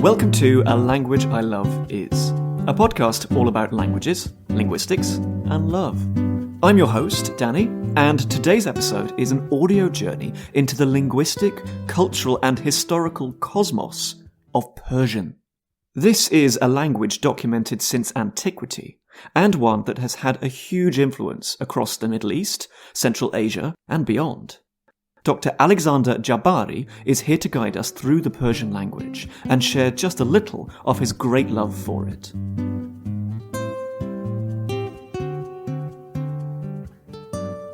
Welcome to A Language I Love Is, a podcast all about languages, linguistics, and love. I'm your host, Danny, and today's episode is an audio journey into the linguistic, cultural, and historical cosmos of Persian. This is a language documented since antiquity, and one that has had a huge influence across the Middle East, Central Asia, and beyond. Dr. Alexander Jabbari is here to guide us through the Persian language and share just a little of his great love for it.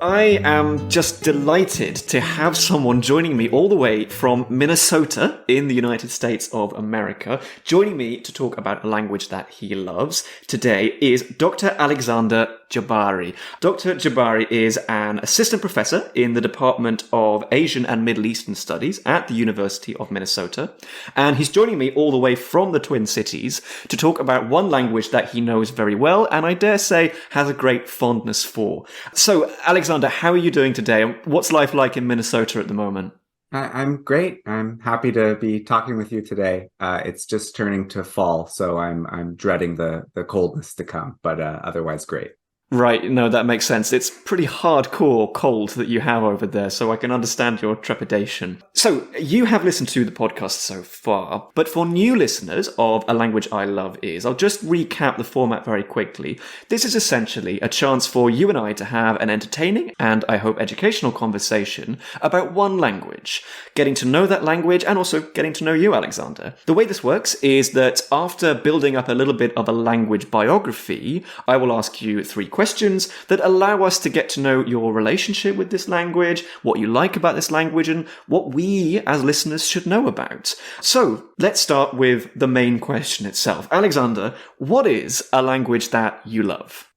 I am just delighted to have someone joining me all the way from Minnesota in the United States of America. Joining me to talk about a language that he loves today is Dr. Alexander Jabbari. Dr. Jabbari is an assistant professor in the Department of Asian and Middle Eastern Studies at the University of Minnesota. And he's joining me all the way from the Twin Cities to talk about one language that he knows very well and I dare say has a great fondness for. So, Alexander, how are you doing today? What's life like in Minnesota at the moment? I'm great. I'm happy to be talking with you today. It's just turning to fall, so I'm dreading the coldness to come, but otherwise great. Right, no, that makes sense. It's pretty hardcore cold that you have over there, so I can understand your trepidation. So, you have listened to the podcast so far, but for new listeners of A Language I Love Is, I'll just recap the format very quickly. This is essentially a chance for you and I to have an entertaining and, I hope, educational conversation about one language, getting to know that language and also getting to know you, Alexander. The way this works is that after building up a little bit of a language biography, I will ask you three questions that allow us to get to know your relationship with this language, what you like about this language, and what we as listeners should know about. So, let's start with the main question itself. Alexander, what is a language that you love?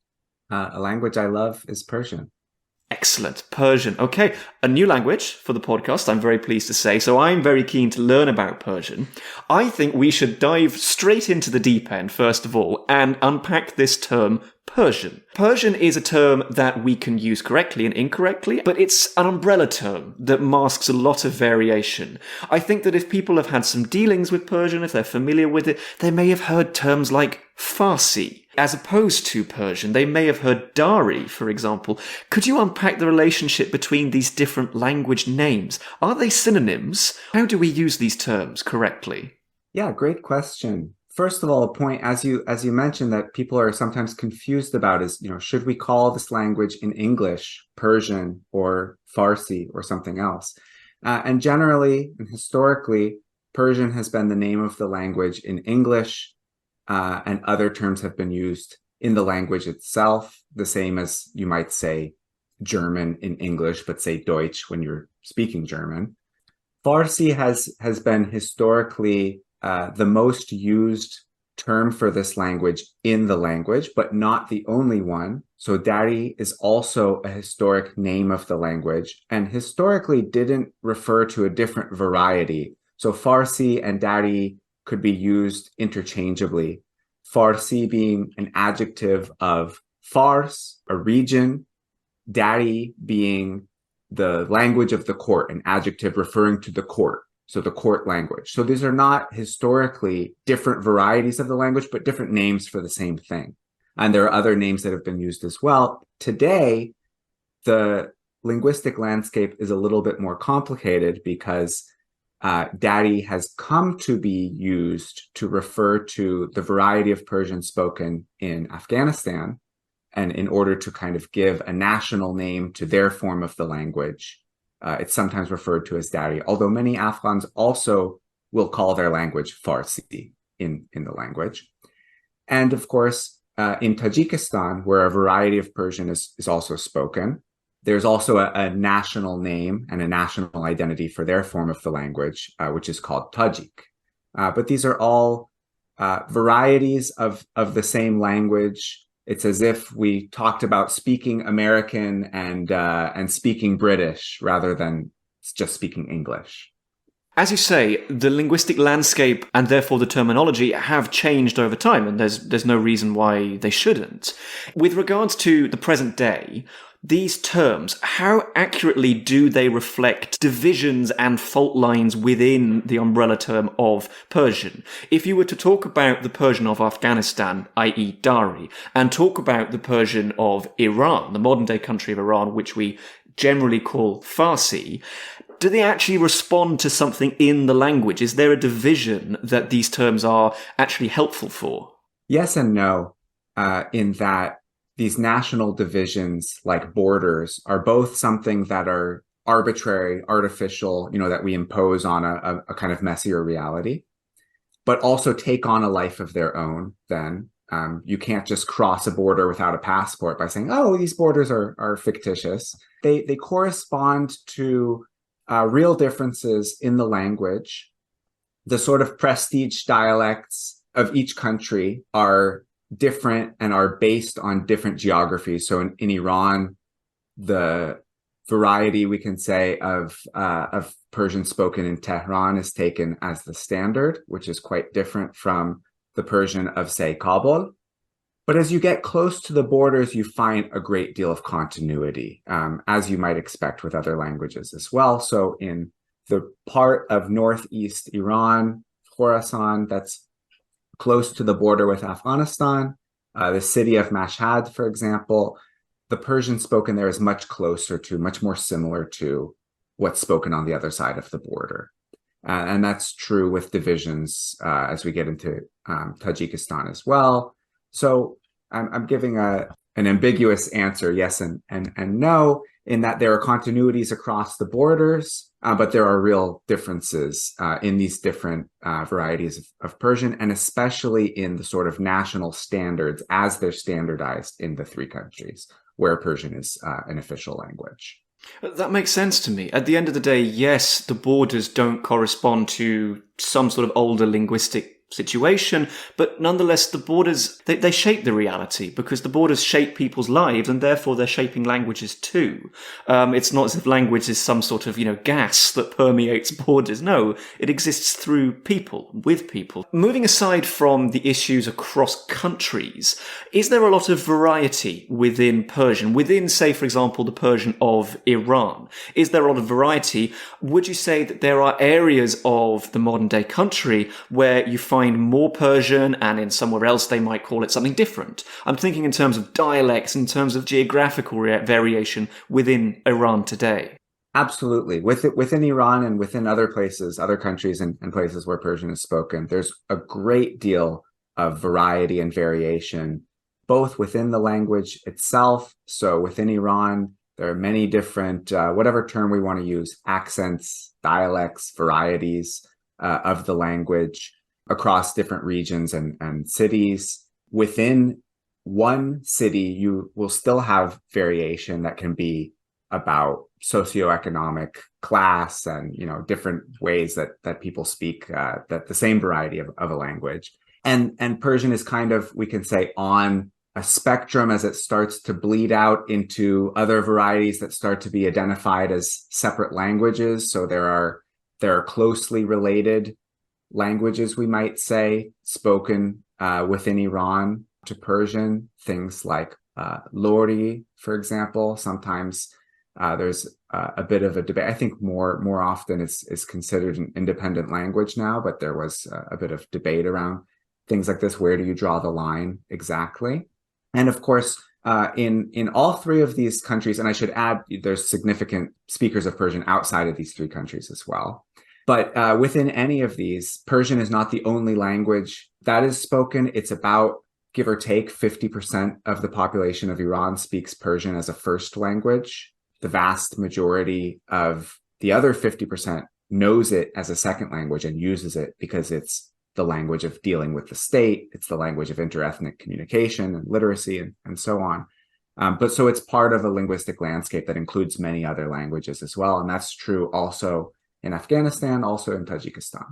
A language I love is Persian. Excellent. Persian. Okay, a new language for the podcast, I'm very pleased to say, so I'm very keen to learn about Persian. I think we should dive straight into the deep end, first of all, and unpack this term Persian. Persian is a term that we can use correctly and incorrectly, but it's an umbrella term that masks a lot of variation. I think that if people have had some dealings with Persian, if they're familiar with it, they may have heard terms like Farsi. As opposed to Persian, they may have heard Dari, for example. Could you unpack the relationship between these different language names? Are they synonyms? How do we use these terms correctly? Yeah, great question. First of all, a point, as you mentioned, that people are sometimes confused about is, should we call this language in English Persian or Farsi or something else? And generally and historically, Persian has been the name of the language in English, and other terms have been used in the language itself, the same as you might say German in English, but say Deutsch when you're speaking German. Farsi has been historically the most used term for this language in the language, but not the only one. So Dari is also a historic name of the language and historically didn't refer to a different variety. So Farsi and Dari could be used interchangeably. Farsi being an adjective of Fars, a region, Dari being the language of the court, an adjective referring to the court. So the court language. So these are not historically different varieties of the language, but different names for the same thing. And there are other names that have been used as well. Today, the linguistic landscape is a little bit more complicated because Dari has come to be used to refer to the variety of Persian spoken in Afghanistan, and in order to kind of give a national name to their form of the language. It's sometimes referred to as Dari, although many Afghans also will call their language Farsi in the language. And of course, in Tajikistan, where a variety of Persian is also spoken, there's also a national name and a national identity for their form of the language, which is called Tajik. But these are all varieties of the same language. It's as if we talked about speaking American and speaking British rather than just speaking English. As you say, the linguistic landscape and therefore the terminology have changed over time, and there's no reason why they shouldn't. With regards to the present day, these terms, how accurately do they reflect divisions and fault lines within the umbrella term of Persian? If you were to talk about the Persian of Afghanistan, i.e. Dari, and talk about the Persian of Iran, the modern day country of Iran, which we generally call Farsi, do they actually respond to something in the language? Is there a division that these terms are actually helpful for? Yes and no, in that these national divisions, like borders, are both something that are arbitrary, artificial, that we impose on a kind of messier reality, but also take on a life of their own then. You can't just cross a border without a passport by saying, oh, these borders are fictitious. They correspond to real differences in the language. The sort of prestige dialects of each country are different and are based on different geographies. So in Iran, the variety, we can say, of Persian spoken in Tehran is taken as the standard, which is quite different from the Persian of, say, Kabul. But as you get close to the borders, you find a great deal of continuity, as you might expect with other languages as well. So in the part of northeast Iran, Khorasan, that's close to the border with Afghanistan, the city of Mashhad, for example, the Persian spoken there is much closer to, much more similar to what's spoken on the other side of the border. And that's true with divisions as we get into Tajikistan as well. So I'm giving an ambiguous answer, yes and no, in that there are continuities across the borders, but there are real differences in these different varieties of Persian, and especially in the sort of national standards as they're standardized in the three countries where Persian is an official language. That makes sense to me. At the end of the day, yes, the borders don't correspond to some sort of older linguistic situation, but nonetheless the borders, they shape the reality, because the borders shape people's lives and therefore they're shaping languages too. It's not as if language is some sort of, gas that permeates borders. No, it exists through people, with people. Moving aside from the issues across countries, is there a lot of variety within Persian? Within, say, for example, the Persian of Iran, is there a lot of variety? Would you say that there are areas of the modern day country where you find more Persian, and in somewhere else they might call it something different? I'm thinking in terms of dialects, in terms of geographical variation within Iran today. Absolutely. Within Iran and within other places, other countries and places where Persian is spoken, there's a great deal of variety and variation, both within the language itself. So within Iran, there are many different, whatever term we want to use, accents, dialects, varieties of the language across different regions and cities. Within one city, you will still have variation that can be about socioeconomic class and different ways that people speak that the same variety of a language. And Persian is kind of, we can say, on a spectrum as it starts to bleed out into other varieties that start to be identified as separate languages. So there are closely related languages, we might say, spoken within Iran to Persian, things like Lori, for example. Sometimes there's a bit of a debate. I think more often is considered an independent language now, but there was a bit of debate around things like this. Where do you draw the line exactly? And of course, in all three of these countries, and I should add, there's significant speakers of Persian outside of these three countries as well. But within any of these, Persian is not the only language that is spoken. It's about, give or take, 50% of the population of Iran speaks Persian as a first language. The vast majority of the other 50% knows it as a second language and uses it because it's the language of dealing with the state. It's the language of interethnic communication and literacy and so on. But so it's part of a linguistic landscape that includes many other languages as well. And that's true also in Afghanistan, also in Tajikistan.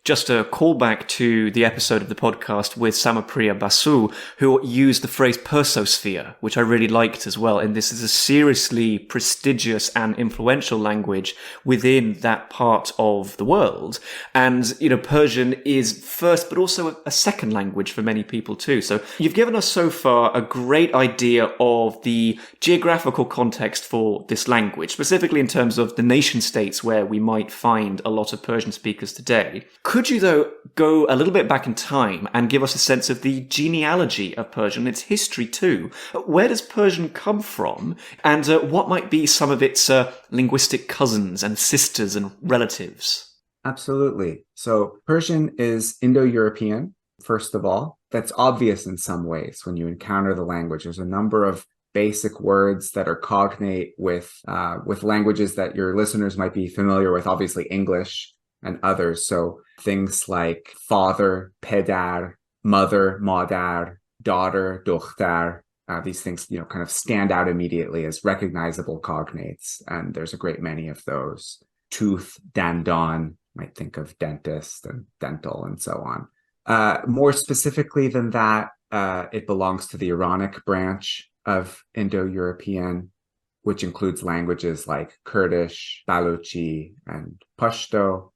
just a callback to the episode of the podcast with Samapriya Basu, who used the phrase Persosphere, which I really liked as well. And this is a seriously prestigious and influential language within that part of the world. And, Persian is first, but also a second language for many people too. So you've given us so far a great idea of the geographical context for this language, specifically in terms of the nation states where we might find a lot of Persian speakers today. Could you, though, go a little bit back in time and give us a sense of the genealogy of Persian, its history too? Where does Persian come from, and what might be some of its linguistic cousins and sisters and relatives? Absolutely. So Persian is Indo-European, first of all. That's obvious in some ways when you encounter the language. There's a number of basic words that are cognate with languages that your listeners might be familiar with, obviously English and others. So things like father, pedar, mother, madar, daughter, dokhtar. These things, kind of stand out immediately as recognizable cognates. And there's a great many of those. Tooth, dandan, might think of dentist and dental and so on. More specifically than that, it belongs to the Iranic branch of Indo-European, which includes languages like Kurdish, Balochi, and Pashto.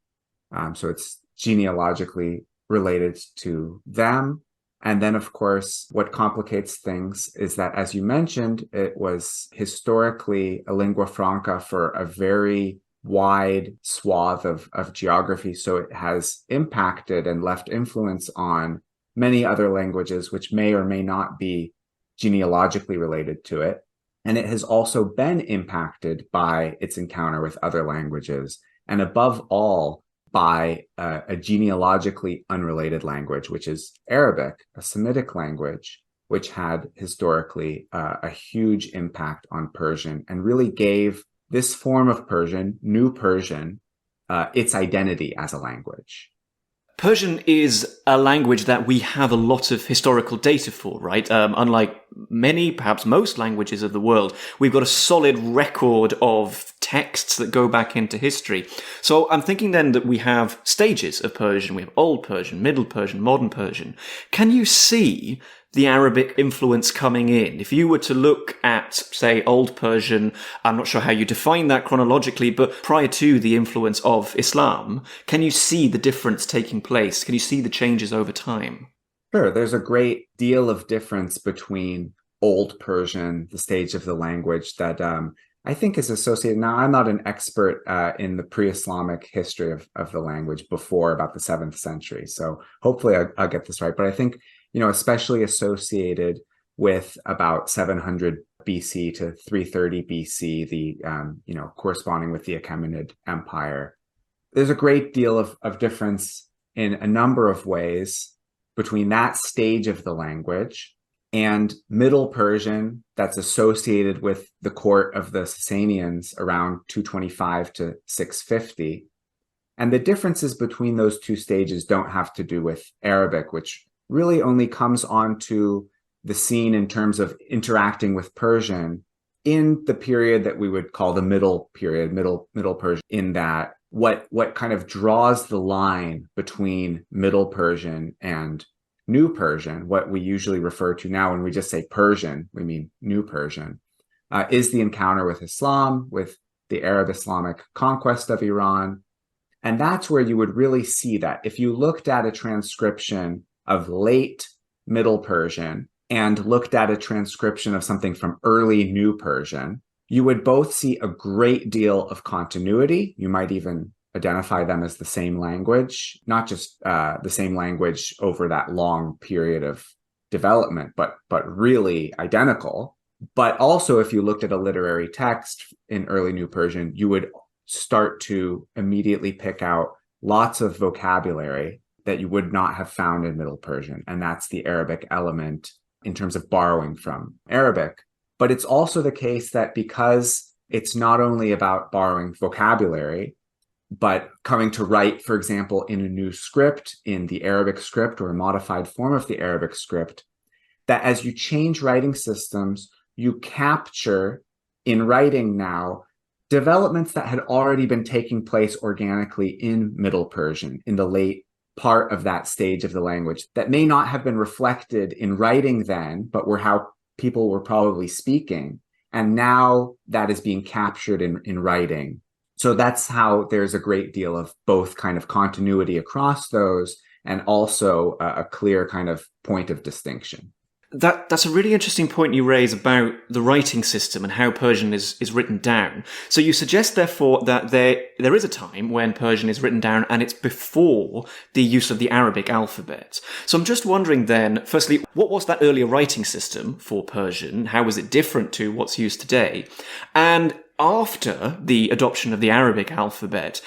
So it's genealogically related to them. And then, of course, what complicates things is that, as you mentioned, it was historically a lingua franca for a very wide swath of geography. So it has impacted and left influence on many other languages, which may or may not be genealogically related to it. And it has also been impacted by its encounter with other languages, and above all, by a genealogically unrelated language, which is Arabic, a Semitic language, which had historically a huge impact on Persian and really gave this form of Persian, New Persian, its identity as a language. Persian is a language that we have a lot of historical data for, right? Unlike many, perhaps most languages of the world, we've got a solid record of texts that go back into history. So I'm thinking then that we have stages of Persian. We have Old Persian, Middle Persian, Modern Persian. Can you see the Arabic influence coming in? If you were to look at, say, Old Persian, I'm not sure how you define that chronologically, but prior to the influence of Islam, can you see the difference taking place? Can you see the changes over time? Sure. There's a great deal of difference between Old Persian, the stage of the language that I think is associated. Now, I'm not an expert in the pre-Islamic history of the language before about the 7th century. So hopefully I'll get this right. But I think, especially associated with about 700 BC to 330 BC, the, corresponding with the Achaemenid Empire. There's a great deal of difference in a number of ways between that stage of the language and Middle Persian that's associated with the court of the Sasanians around 225 to 650. And the differences between those two stages don't have to do with Arabic, which really only comes onto the scene in terms of interacting with Persian in the period that we would call the Middle period, Middle Persian, in that what kind of draws the line between Middle Persian and New Persian, what we usually refer to now when we just say Persian, we mean New Persian, is the encounter with Islam, with the Arab Islamic conquest of Iran. And that's where you would really see that. If you looked at a transcription of late Middle Persian and looked at a transcription of something from early New Persian, you would both see a great deal of continuity. You might even identify them as the same language, not just the same language over that long period of development, but really identical. But also, if you looked at a literary text in early New Persian, you would start to immediately pick out lots of vocabulary that you would not have found in Middle Persian. And that's the Arabic element in terms of borrowing from Arabic. But it's also the case that because it's not only about borrowing vocabulary, but coming to write, for example, in a new script, in the Arabic script or a modified form of the Arabic script, that as you change writing systems, you capture in writing now developments that had already been taking place organically in Middle Persian in the late part of that stage of the language that may not have been reflected in writing then, but were how people were probably speaking. And now that is being captured in writing. So that's how there's a great deal of both kind of continuity across those and also a clear kind of point of distinction. That's a really interesting point you raise about the writing system and how Persian is written down. So you suggest, therefore, that there is a time when Persian is written down and it's before the use of the Arabic alphabet. So I'm just wondering then, firstly, what was that earlier writing system for Persian? How was it different to what's used today? And after the adoption of the Arabic alphabet,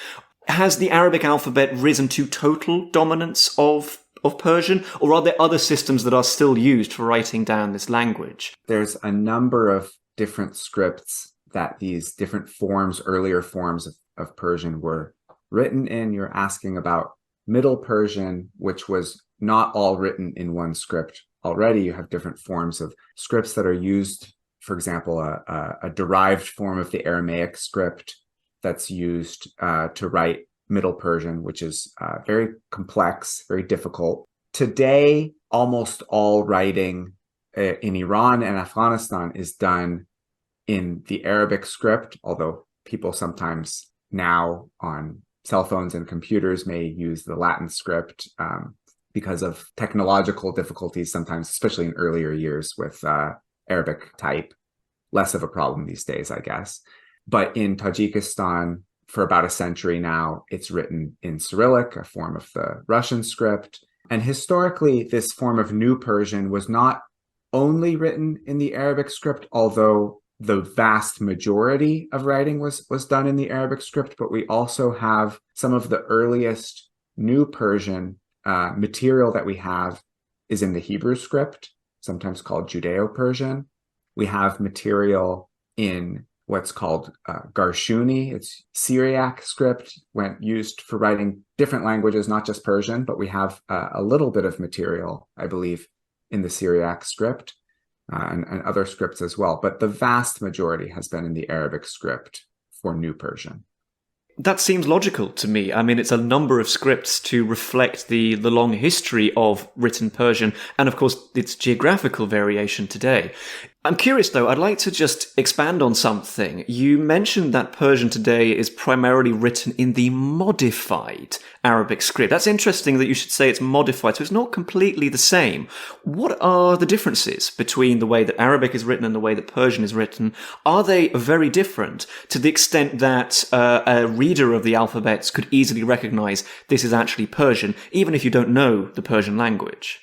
has the Arabic alphabet risen to total dominance of Persian, or are there other systems that are still used for writing down this language? There's a number of different scripts that these different forms, earlier forms of Persian were written in. You're asking about Middle Persian, which was not all written in one script already. You have different forms of scripts that are used, for example, a derived form of the Aramaic script that's used to write Middle Persian, which is very complex, very difficult. Today, almost all writing in Iran and Afghanistan is done in the Arabic script, although people sometimes now on cell phones and computers may use the Latin script because of technological difficulties sometimes, especially in earlier years with Arabic type. Less of a problem these days, I guess. But in Tajikistan, for about a century now, it's written in Cyrillic, a form of the Russian script. And historically, this form of New Persian was not only written in the Arabic script, although the vast majority of writing was done in the Arabic script, but we also have some of the earliest New Persian material that we have is in the Hebrew script, sometimes called Judeo-Persian. We have material in what's called Garshuni. It's Syriac script, used for writing different languages, not just Persian, but we have a little bit of material, I believe, in the Syriac script and other scripts as well. But the vast majority has been in the Arabic script for New Persian. That seems logical to me. I mean, it's a number of scripts to reflect the long history of written Persian and, of course, its geographical variation today. I'm curious, though, I'd like to just expand on something. You mentioned that Persian today is primarily written in the modified Arabic script. That's interesting that you should say it's modified, so it's not completely the same. What are the differences between the way that Arabic is written and the way that Persian is written? Are they very different to the extent that a reader of the alphabets could easily recognize this is actually Persian, even if you don't know the Persian language?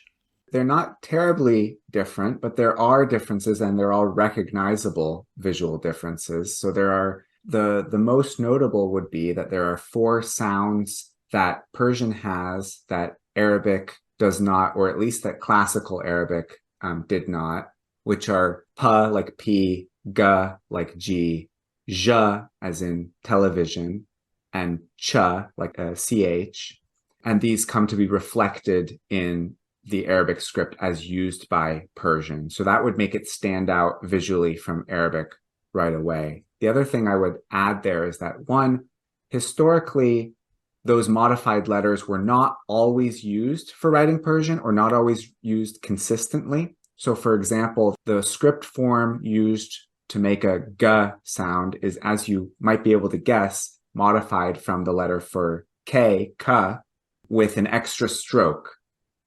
They're not terribly different, but there are differences, and they're all recognizable visual differences. So there are the most notable would be that there are 4 sounds that Persian has that Arabic does not, or at least that classical Arabic did not, which are pa like P, ga like G, zha as in television, and cha like a ch. And these come to be reflected in the Arabic script as used by Persian. So that would make it stand out visually from Arabic right away. The other thing I would add there is that, one, historically, those modified letters were not always used for writing Persian or not always used consistently. So for example, the script form used to make a g sound is, as you might be able to guess, modified from the letter for k, with an extra stroke.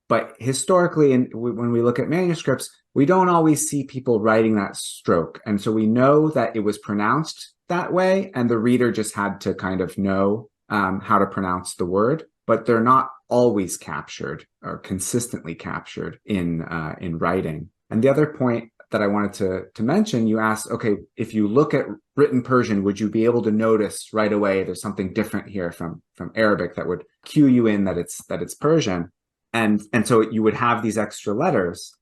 But historically, when we look at manuscripts, we don't always see people writing that stroke. And so we know that it was pronounced that way, and the reader just had to kind of know how to pronounce the word. But they're not always captured or consistently captured in writing. And the other point that I wanted to mention, you asked, okay, if you look at written Persian, would you be able to notice right away there's something different here from Arabic that would cue you in that it's Persian? And so you would have these extra letters.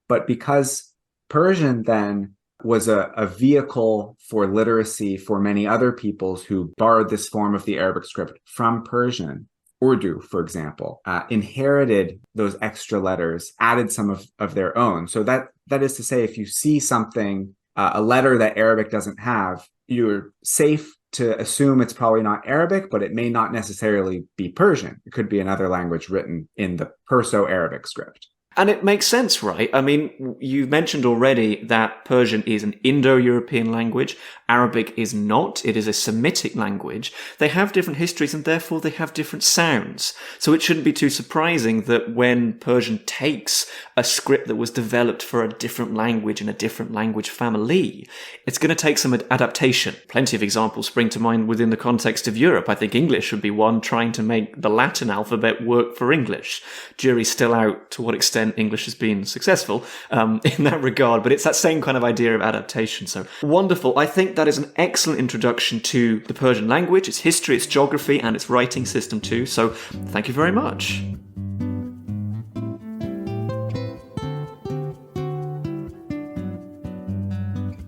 But because Persian then was a vehicle for literacy for many other peoples who borrowed this form of the Arabic script from Persian, Urdu, for example, inherited those extra letters, added some of their own. So that is to say, if you see something, a letter that Arabic doesn't have, you're safe to assume it's probably not Arabic, but it may not necessarily be Persian. It could be another language written in the Perso-Arabic script. And it makes sense, right? I mean, you mentioned already that Persian is an Indo-European language. Arabic is not. It is a Semitic language. They have different histories and therefore they have different sounds. So it shouldn't be too surprising that when Persian takes a script that was developed for a different language in a different language family, it's going to take some adaptation. Plenty of examples spring to mind within the context of Europe. I think English would be one, trying to make the Latin alphabet work for English. Jury's still out to what extent English has been successful in that regard, but it's that same kind of idea of adaptation. So wonderful. I think that is an excellent introduction to the Persian language, its history, its geography, and its writing system too. So thank you very much.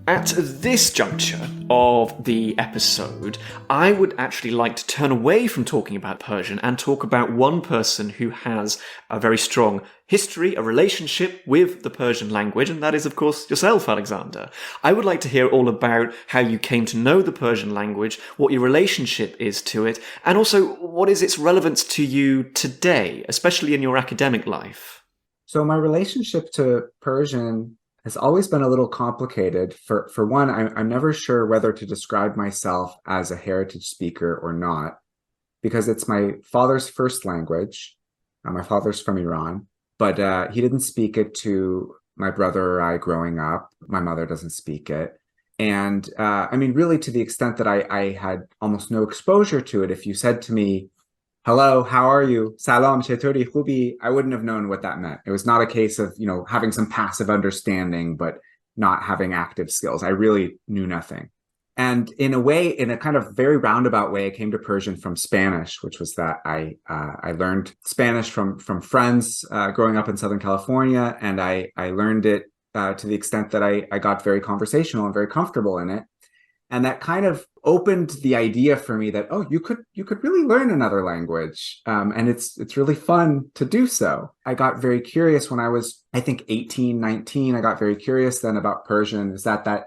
At this juncture of the episode, I would actually like to turn away from talking about Persian and talk about one person who has a very strong history, a relationship with the Persian language, and that is, of course, yourself, Alexander. I would like to hear all about how you came to know the Persian language, what your relationship is to it, and also what is its relevance to you today, especially in your academic life. So my relationship to Persian has always been a little complicated. For one, I'm never sure whether to describe myself as a heritage speaker or not, because it's my father's first language. My father's from Iran, but he didn't speak it to my brother or I growing up. My mother doesn't speak it. And I mean, really, to the extent that I had almost no exposure to it, if you said to me, "Hello, how are you? Salam, chetori khubi," I wouldn't have known what that meant. It was not a case of, having some passive understanding, but not having active skills. I really knew nothing. And in a way, in a kind of very roundabout way, I came to Persian from Spanish, which was that I learned Spanish from friends growing up in Southern California, and I learned it to the extent that I got very conversational and very comfortable in it. And that kind of opened the idea for me that, you could really learn another language. And it's really fun to do so. I got very curious when I was, I think, 18, 19. I got very curious then about Persian. Is that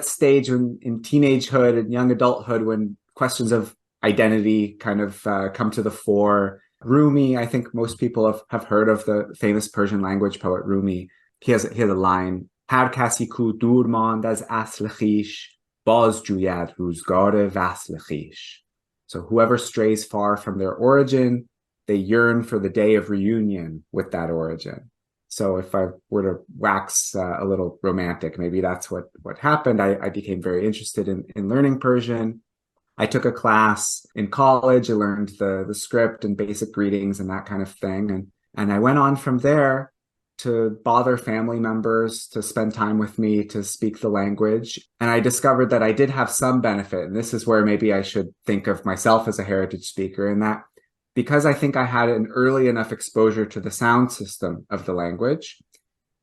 stage in teenagehood and young adulthood when questions of identity kind of come to the fore. Rumi, I think most people have heard of the famous Persian language poet Rumi. He has a line, "Har kasi ku dur mand az asl khish, baz juyad ruzgar wasl khish." So whoever strays far from their origin, they yearn for the day of reunion with that origin. So if I were to wax a little romantic, maybe that's what happened. I became very interested in learning Persian. I took a class in college. I learned the script and basic greetings and that kind of thing. And I went on from there to bother family members to spend time with me to speak the language. And I discovered that I did have some benefit. And this is where maybe I should think of myself as a heritage speaker, in that because I think I had an early enough exposure to the sound system of the language,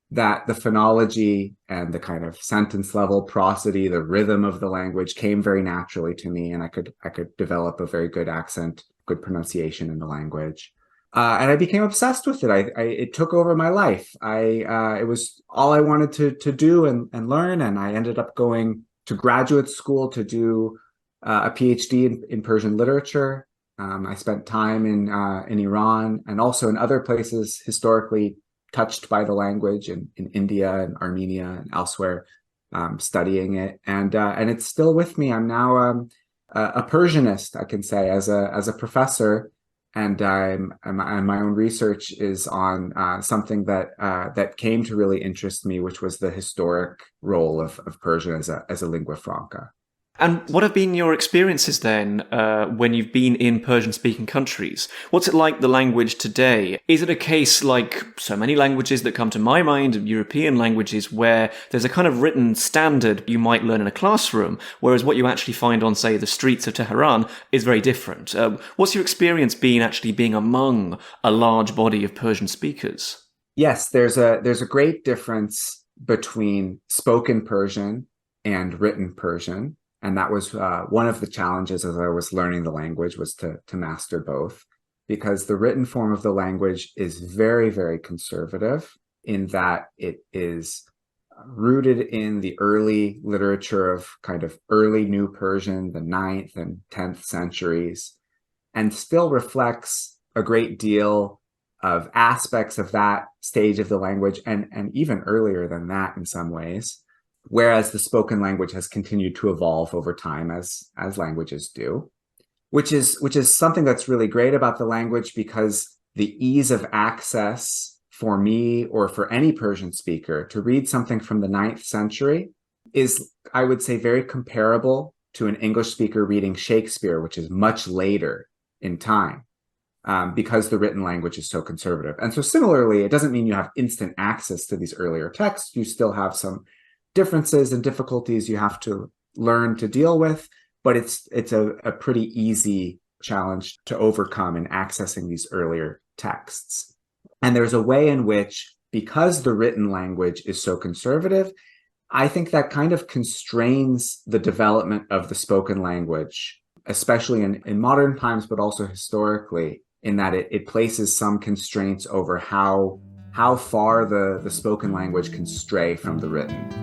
that the phonology and the kind of sentence level prosody, the rhythm of the language came very naturally to me. And I could develop a very good accent, good pronunciation in the language. And I became obsessed with it. It took over my life. It was all I wanted to do and learn. And I ended up going to graduate school to do a PhD in Persian literature. I spent time in Iran and also in other places historically touched by the language, in India and Armenia and elsewhere, studying it. And it's still with me. I'm now a Persianist, I can say, as a professor. And my own research is on something that came to really interest me, which was the historic role of Persian as a lingua franca. And what have been your experiences then when you've been in Persian-speaking countries? What's it like, the language today? Is it a case like so many languages that come to my mind, European languages, where there's a kind of written standard you might learn in a classroom, whereas what you actually find on, say, the streets of Tehran is very different? What's your experience been actually being among a large body of Persian speakers? Yes, there's a great difference between spoken Persian and written Persian. And that was one of the challenges as I was learning the language, was to master both, because the written form of the language is very, very conservative in that it is rooted in the early literature of kind of early New Persian, the 9th and 10th centuries, and still reflects a great deal of aspects of that stage of the language, and even earlier than that in some ways, whereas the spoken language has continued to evolve over time as languages do, which is something that's really great about the language, because the ease of access for me or for any Persian speaker to read something from the 9th century is, I would say, very comparable to an English speaker reading Shakespeare, which is much later in time, because the written language is so conservative. And so similarly, it doesn't mean you have instant access to these earlier texts. You still have some differences and difficulties you have to learn to deal with, but it's a pretty easy challenge to overcome in accessing these earlier texts. And there's a way in which, because the written language is so conservative, I think that kind of constrains the development of the spoken language, especially in modern times, but also historically, in that it places some constraints over how far the spoken language can stray from the written.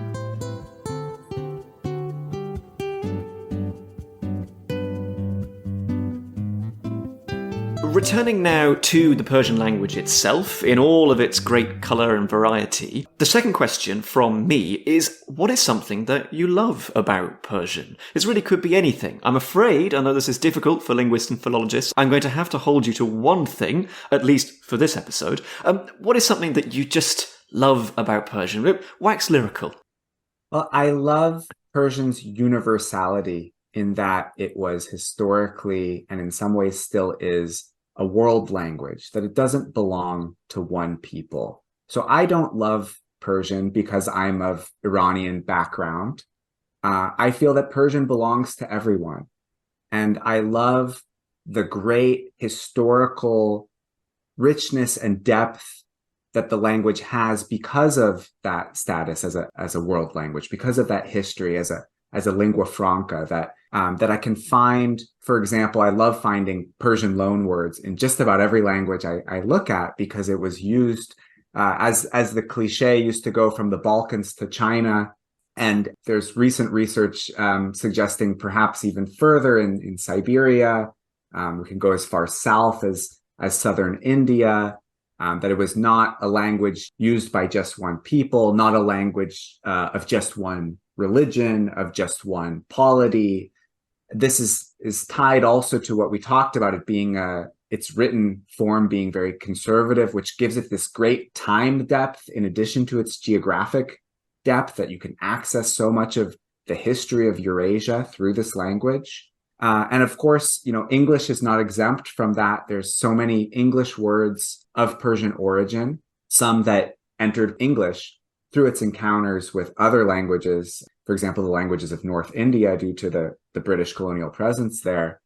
Returning now to the Persian language itself, in all of its great colour and variety, the second question from me is, what is something that you love about Persian? This really could be anything. I'm afraid, I know this is difficult for linguists and philologists, I'm going to have to hold you to one thing, at least for this episode. What is something that you just love about Persian? Wax lyrical. Well, I love Persian's universality in that it was historically, and in some ways still is, a world language, that it doesn't belong to one people. So I don't love Persian because I'm of Iranian background. I feel that Persian belongs to everyone. And I love the great historical richness and depth that the language has because of that status as a world language, because of that history as a lingua franca that I can find. For example, I love finding Persian loanwords in just about every language I look at, because it was used as the cliche used to go from the Balkans to China. And there's recent research suggesting perhaps even further in Siberia. We can go as far south as southern India, that it was not a language used by just one people, not a language of just one religion, of just one polity. This is tied also to what we talked about, it being its written form being very conservative, which gives it this great time depth in addition to its geographic depth, that you can access so much of the history of Eurasia through this language. And of course, English is not exempt from that. There's so many English words of Persian origin, some that entered English through its encounters with other languages, for example, the languages of North India, due to the British colonial presence there.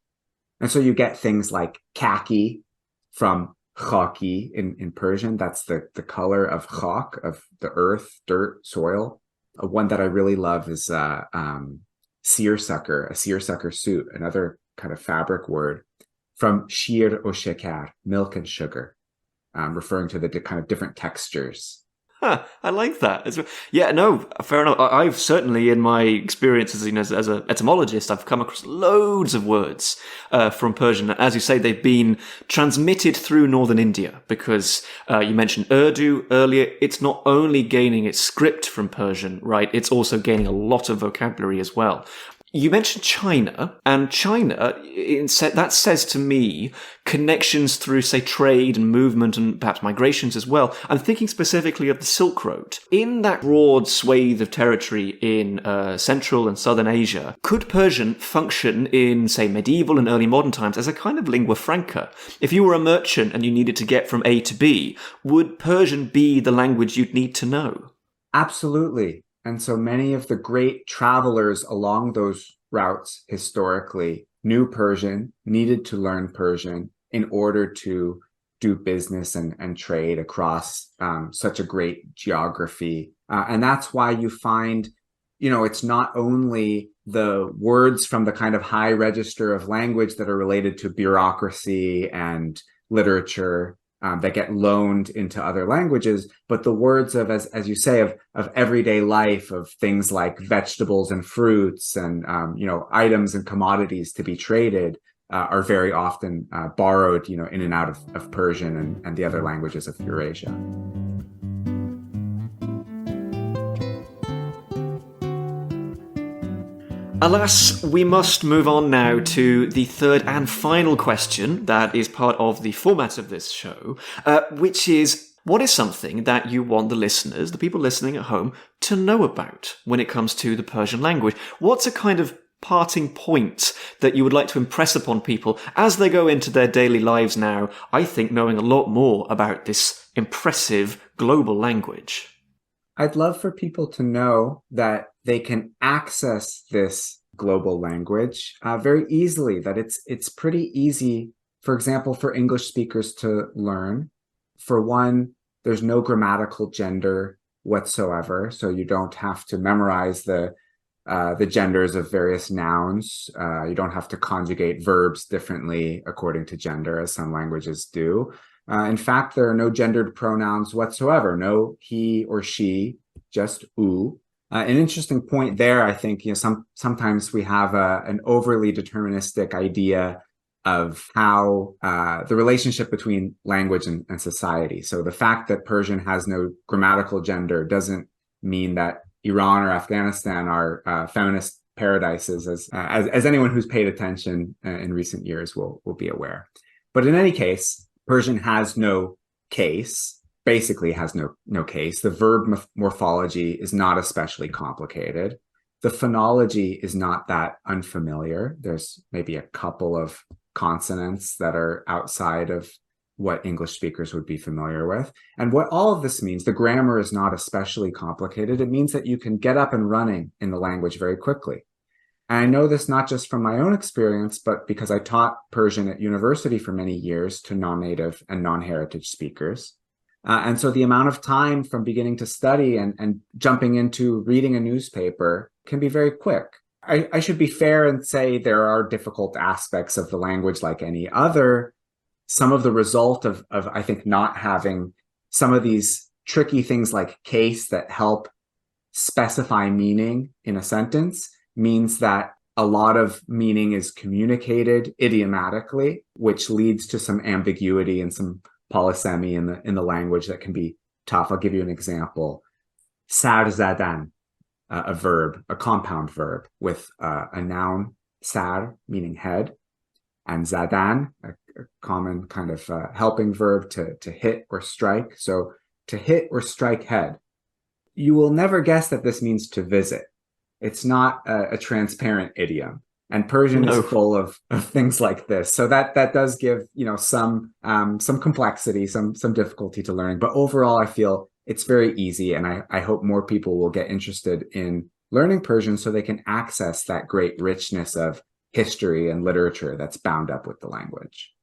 And so you get things like khaki from khaki in Persian. That's the color of khak, of the earth, dirt, soil. One that I really love is seersucker, a seersucker suit, another kind of fabric word, from shir o shekar, milk and sugar, referring to the kind of different textures. Huh, I like that. Yeah, no, fair enough. I've certainly, in my experiences as an etymologist, I've come across loads of words from Persian. As you say, they've been transmitted through northern India, because you mentioned Urdu earlier. It's not only gaining its script from Persian, right? It's also gaining a lot of vocabulary as well. You mentioned China, and China, that says to me connections through, say, trade and movement and perhaps migrations as well. I'm thinking specifically of the Silk Road. In that broad swathe of territory in Central and Southern Asia, could Persian function in, say, medieval and early modern times as a kind of lingua franca? If you were a merchant and you needed to get from A to B, would Persian be the language you'd need to know? Absolutely. And so many of the great travelers along those routes historically knew Persian, needed to learn Persian in order to do business and trade across such a great geography. And that's why you find, it's not only the words from the kind of high register of language that are related to bureaucracy and literature, that get loaned into other languages, but the words of, as you say, of everyday life, of things like vegetables and fruits and items and commodities to be traded, are very often borrowed, in and out of Persian and the other languages of Eurasia. Alas, we must move on now to the third and final question that is part of the format of this show, which is, what is something that you want the listeners, the people listening at home, to know about when it comes to the Persian language? What's a kind of parting point that you would like to impress upon people as they go into their daily lives now, I think, knowing a lot more about this impressive global language? I'd love for people to know that they can access this global language very easily, that it's pretty easy, for example, for English speakers to learn. For one, there's no grammatical gender whatsoever, so you don't have to memorize the genders of various nouns. You don't have to conjugate verbs differently according to gender, as some languages do. In fact, there are no gendered pronouns whatsoever. No he or she, just u. An interesting point there, I think, sometimes we have an overly deterministic idea of how the relationship between language and society. So the fact that Persian has no grammatical gender doesn't mean that Iran or Afghanistan are feminist paradises, as anyone who's paid attention in recent years will be aware. But in any case, Persian has no case, basically has no case. The verb morphology is not especially complicated. The phonology is not that unfamiliar. There's maybe a couple of consonants that are outside of what English speakers would be familiar with. And what all of this means, the grammar is not especially complicated. It means that you can get up and running in the language very quickly. And I know this not just from my own experience, but because I taught Persian at university for many years to non-native and non-heritage speakers. And so the amount of time from beginning to study and jumping into reading a newspaper can be very quick. I should be fair and say there are difficult aspects of the language like any other. Some of the result of I think, not having some of these tricky things like case that help specify meaning in a sentence means that a lot of meaning is communicated idiomatically, which leads to some ambiguity and some polysemy in the language that can be tough. I'll give you an example. Sar zadan, a verb, a compound verb with a noun, sar, meaning head, and zadan, a common kind of helping verb to hit or strike. So to hit or strike head. You will never guess that this means to visit. It's not a transparent idiom. And Persian is full of things like this. So that does give, some complexity, some difficulty to learning. But overall, I feel it's very easy. And I hope more people will get interested in learning Persian so they can access that great richness of history and literature that's bound up with the language.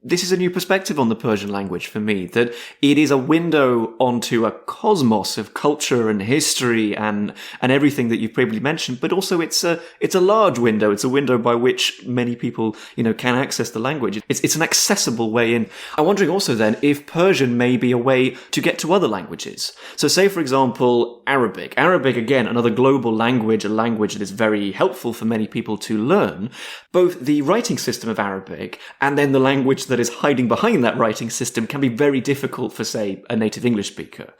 This is a new perspective on the Persian language for me, that it is a window onto a cosmos of culture and history and everything that you've previously mentioned, but also it's a large window. It's a window by which many people, can access the language. It's an accessible way in. I'm wondering also then if Persian may be a way to get to other languages. So say, for example, Arabic. Arabic, again, another global language, a language that is very helpful for many people to learn. Both the writing system of Arabic and then the language that is hiding behind that writing system can be very difficult for, say, a native English speaker.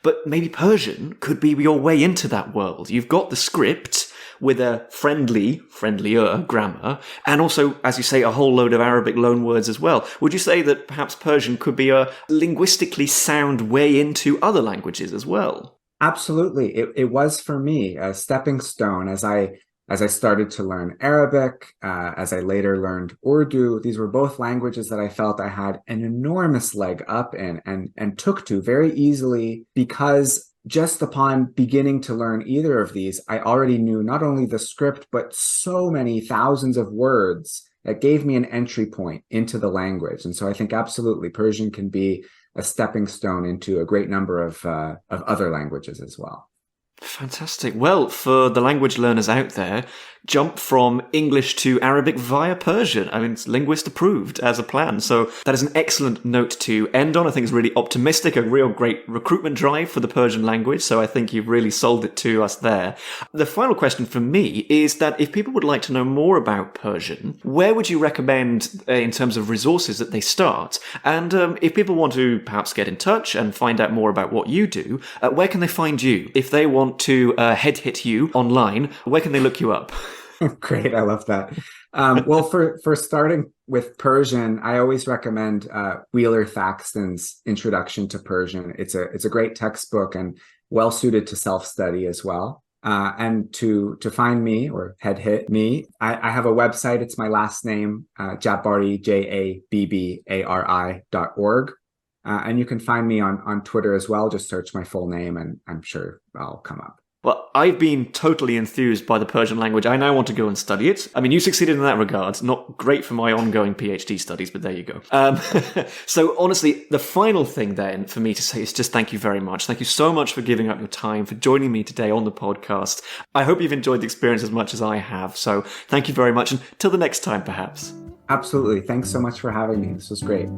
But maybe Persian could be your way into that world. You've got the script with a friendlier grammar, and also, as you say, a whole load of Arabic loanwords as well. Would you say that perhaps Persian could be a linguistically sound way into other languages as well? Absolutely. It was for me a stepping stone as I started to learn Arabic, as I later learned Urdu. These were both languages that I felt I had an enormous leg up in and took to very easily, because just upon beginning to learn either of these, I already knew not only the script, but so many thousands of words that gave me an entry point into the language. And so I think absolutely Persian can be a stepping stone into a great number of other languages as well. Fantastic. Well, for the language learners out there, jump from English to Arabic via Persian. I mean, it's linguist approved as a plan. So that is an excellent note to end on. I think it's really optimistic, a real great recruitment drive for the Persian language. So I think you've really sold it to us there. The final question for me is that if people would like to know more about Persian, where would you recommend in terms of resources that they start? And if people want to perhaps get in touch and find out more about what you do, where can they find you? If they want to head hit you online, where can they look you up? Great, I love that. Well, for starting with Persian, I always recommend Wheeler Thaxton's Introduction to Persian. It's a great textbook and well suited to self-study as well. And to find me or head hit me, I have a website. It's my last name, Jabbari, JABBARI.org. And you can find me on Twitter as well. Just search my full name and I'm sure I'll come up. Well, I've been totally enthused by the Persian language. I now want to go and study it. I mean, you succeeded in that regard. Not great for my ongoing PhD studies, but there you go. So honestly, the final thing then for me to say is just thank you very much. Thank you so much for giving up your time, for joining me today on the podcast. I hope you've enjoyed the experience as much as I have. So thank you very much. And till the next time, perhaps. Absolutely. Thanks so much for having me. This was great.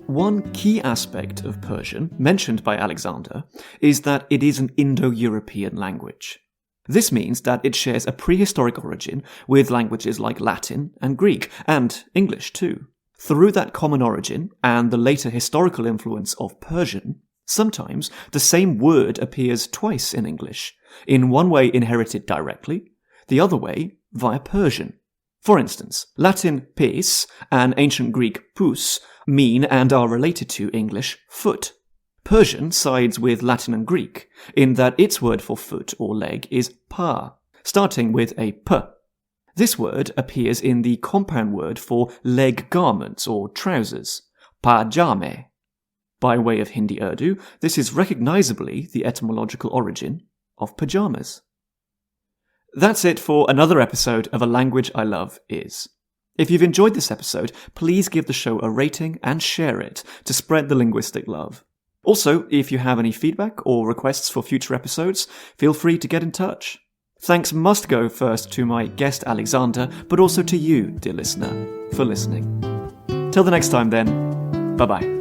One key aspect of Persian, mentioned by Alexander, is that it is an Indo-European language. This means that it shares a prehistoric origin with languages like Latin and Greek, and English too. Through that common origin and the later historical influence of Persian, sometimes the same word appears twice in English, in one way inherited directly, the other way via Persian. For instance, Latin pes and ancient Greek pous mean and are related to English foot. Persian sides with Latin and Greek in that its word for foot or leg is pa, starting with a p. This word appears in the compound word for leg garments or trousers, pajame. By way of Hindi Urdu, this is recognizably the etymological origin of pajamas. That's it for another episode of A Language I Love Is. If you've enjoyed this episode, please give the show a rating and share it to spread the linguistic love. Also, if you have any feedback or requests for future episodes, feel free to get in touch. Thanks must go first to my guest Alexander, but also to you, dear listener, for listening. Till the next time then, bye-bye.